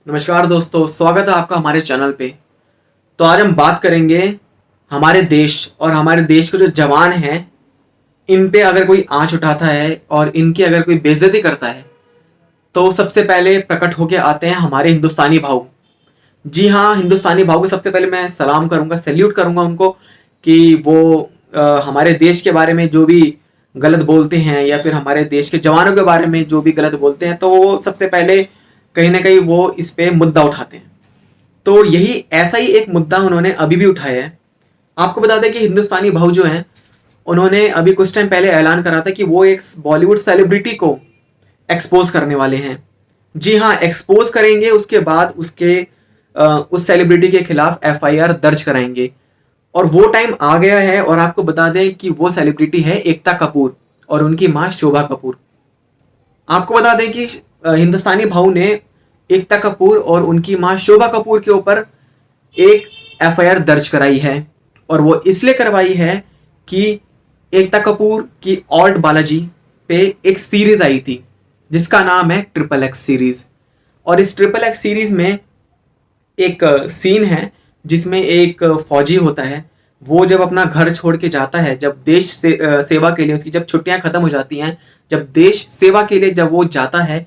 नमस्कार दोस्तों, स्वागत है आपका हमारे चैनल पे। तो आज हम बात करेंगे हमारे देश और हमारे देश के जो जवान हैं, इन पे अगर कोई आंच उठाता है और इनकी अगर कोई बेइज्जती करता है तो सबसे पहले प्रकट होके आते हैं हमारे हिंदुस्तानी भाऊ। जी हाँ, हिंदुस्तानी भाऊ को सबसे पहले मैं सलाम करूंगा, सैल्यूट करूंगा उनको कि वो हमारे देश के बारे में जो भी गलत बोलते हैं या फिर हमारे देश के जवानों के बारे में जो भी गलत बोलते हैं तो वो सबसे पहले कहीं ना कहीं वो इस पे मुद्दा उठाते हैं। तो यही ऐसा ही एक मुद्दा उन्होंने अभी भी उठाया है। आपको बता दें कि हिंदुस्तानी भाऊ जो हैं, उन्होंने अभी कुछ टाइम पहले ऐलान करा था कि वो एक बॉलीवुड सेलिब्रिटी को एक्सपोज करने वाले हैं। जी हाँ, एक्सपोज करेंगे, उसके बाद उस सेलिब्रिटी के खिलाफ एफआईआर दर्ज कराएंगे। और वो टाइम आ गया है और आपको बता दें कि वो सेलिब्रिटी है एकता कपूर और उनकी माँ शोभा कपूर। आपको बता दें कि हिंदुस्तानी भाऊ ने एकता कपूर और उनकी मां शोभा कपूर के ऊपर एक एफआईआर दर्ज कराई है। और वो इसलिए करवाई है कि एकता कपूर की ऑल्ट बालाजी पे एक सीरीज आई थी जिसका नाम है ट्रिपल एक्स सीरीज। और इस ट्रिपल एक्स सीरीज में एक सीन है जिसमें एक फौजी होता है। वो जब अपना घर छोड़ के जाता है, जब देश से सेवा के लिए उसकी जब छुट्टियां खत्म हो जाती हैं, जब देश सेवा के लिए जब वो जाता है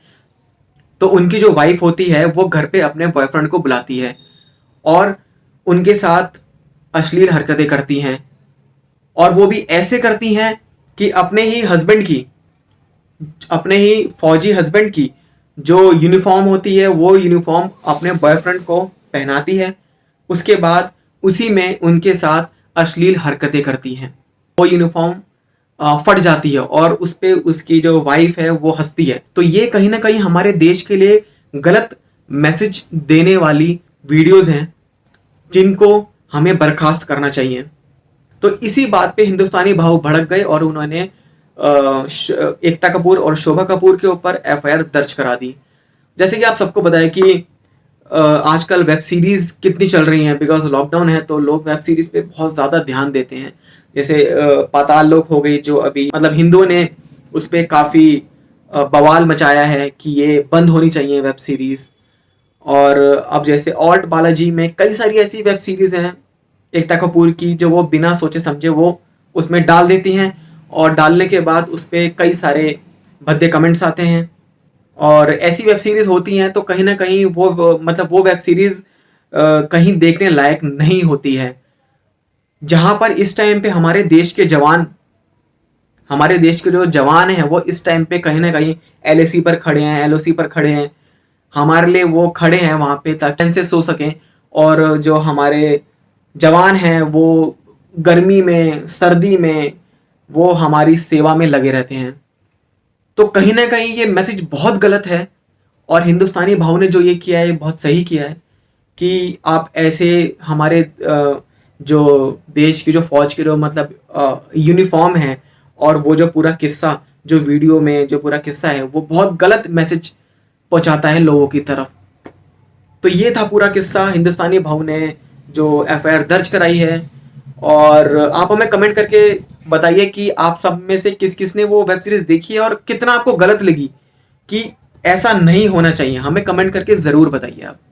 तो उनकी जो वाइफ होती है वो घर पे अपने बॉयफ्रेंड को बुलाती है और उनके साथ अश्लील हरकतें करती हैं। और वो भी ऐसे करती हैं कि अपने ही फौजी हस्बैंड की जो यूनिफॉर्म होती है वो यूनिफॉर्म अपने बॉयफ्रेंड को पहनाती है। उसके बाद उसी में उनके साथ अश्लील हरकतें करती हैं। वो यूनिफॉर्म फट जाती है और उस पे उसकी जो वाइफ है वो हंसती है। तो ये कहीं ना कहीं हमारे देश के लिए गलत मैसेज देने वाली वीडियोस हैं जिनको हमें बर्खास्त करना चाहिए। तो इसी बात पे हिंदुस्तानी भाऊ भड़क गए और उन्होंने एकता कपूर और शोभा कपूर के ऊपर एफआईआर दर्ज करा दी। जैसे कि आप सबको बताया कि आजकल वेब सीरीज कितनी चल रही हैं, बिकॉज लॉकडाउन है तो लोग वेब सीरीज पे बहुत ज़्यादा ध्यान देते हैं। जैसे पाताल लोक हो गई, जो अभी मतलब हिंदुओं ने उस पर काफ़ी बवाल मचाया है कि ये बंद होनी चाहिए वेब सीरीज। और अब जैसे ऑल्ट बालाजी में कई सारी ऐसी वेब सीरीज हैं एकता कपूर की जो वो बिना सोचे समझे वो उसमें डाल देती हैं और डालने के बाद उस पर कई सारे भद्दे कमेंट्स आते हैं। और ऐसी वेब सीरीज होती हैं तो कहीं ना कहीं मतलब वो वेब सीरीज कहीं देखने लायक नहीं होती है। जहां पर इस टाइम पे हमारे देश के जो जवान हैं वो इस टाइम पे कहीं ना कहीं एलएसी पर खड़े हैं, एलओसी पर खड़े हैं, हमारे लिए वो खड़े हैं वहां पे ताकि चैन से सो सकें। और जो हमारे जवान हैं वो गर्मी में सर्दी में वो हमारी सेवा में लगे रहते हैं। तो कहीं ना कहीं ये मैसेज बहुत गलत है। और हिंदुस्तानी भाव ने जो ये किया है बहुत सही किया है कि आप ऐसे हमारे जो देश की जो फौज के जो मतलब यूनिफॉर्म है और वो जो पूरा किस्सा जो वीडियो में जो पूरा किस्सा है वो बहुत गलत मैसेज पहुंचाता है लोगों की तरफ। तो ये था पूरा किस्सा। हिंदुस्तानी भाव ने जो एफआईआर दर्ज कराई है। और आप हमें कमेंट करके बताइए कि आप सब में से किस किस ने वो वेब सीरीज देखी है और कितना आपको गलत लगी कि ऐसा नहीं होना चाहिए। हमें कमेंट करके ज़रूर बताइए आप।